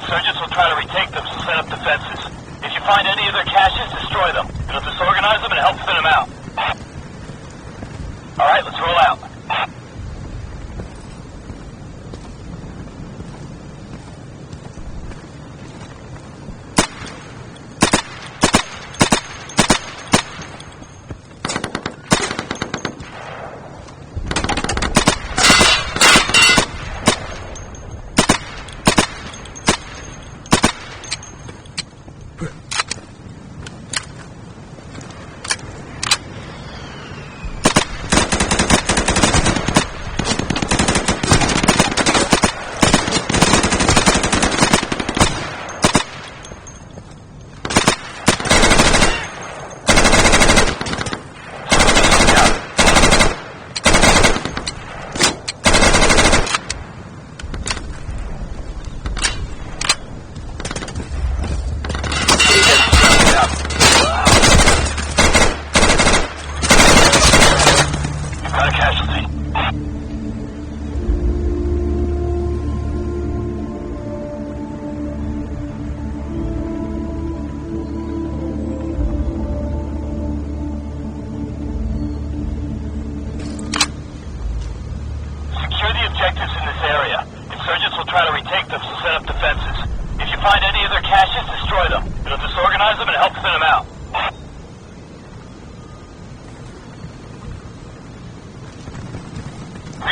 Insurgents will try to retake them, so set up defenses. If you find any of their caches, destroy them. It'll disorganize them and help thin them out. Alright, let's roll out.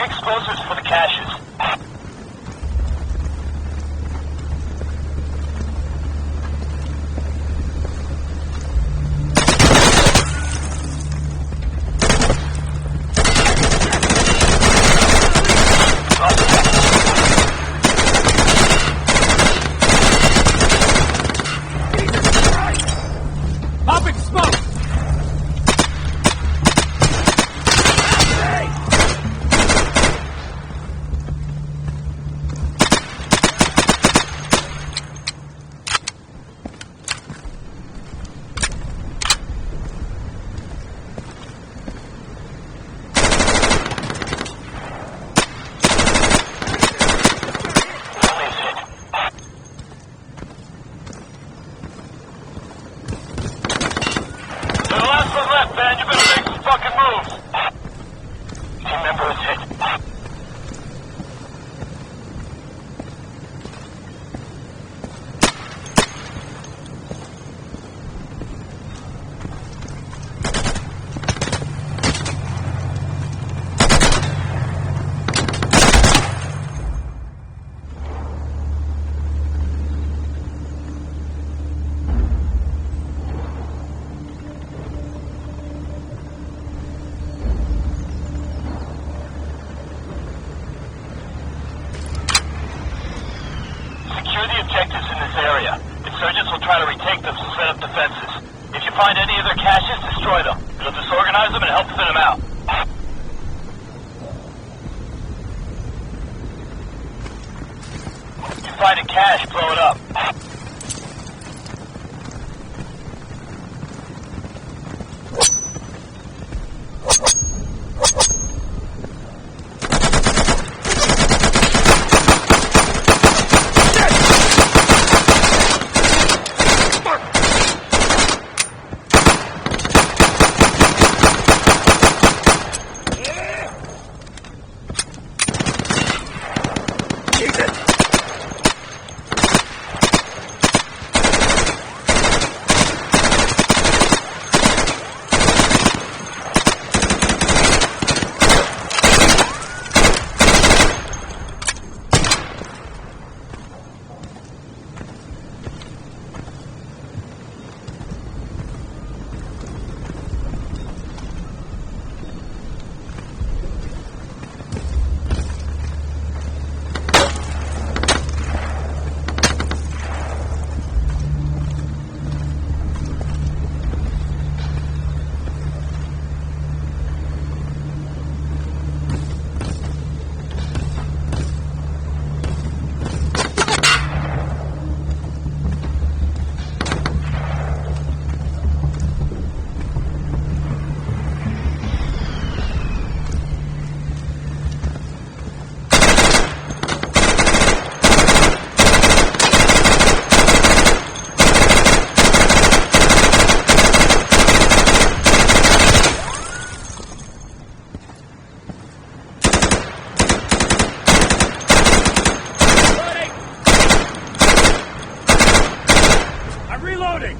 Explosives for the caches. Popping smoke! Man, you better make some fucking moves. Team member is hit. Secure the objectives in this area. Insurgents will try to retake them, so set up defenses. If you find any of their caches, destroy them. It'll disorganize them and help thin them out. If you find a cache, blow it up. Reloading!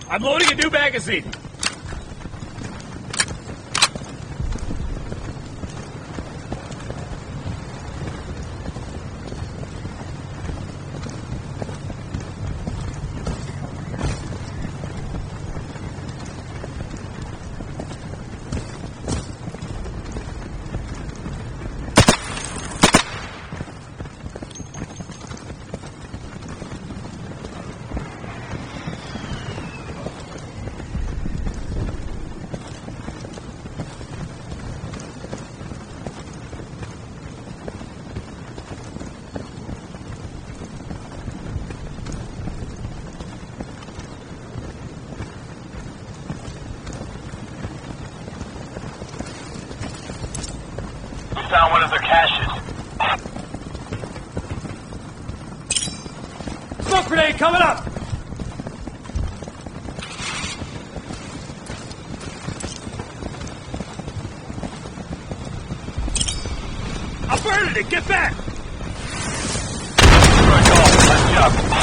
I'm loading a new magazine. Found one of their caches. Smoke grenade coming up! I'm burning it! Get back! Good call. Nice job.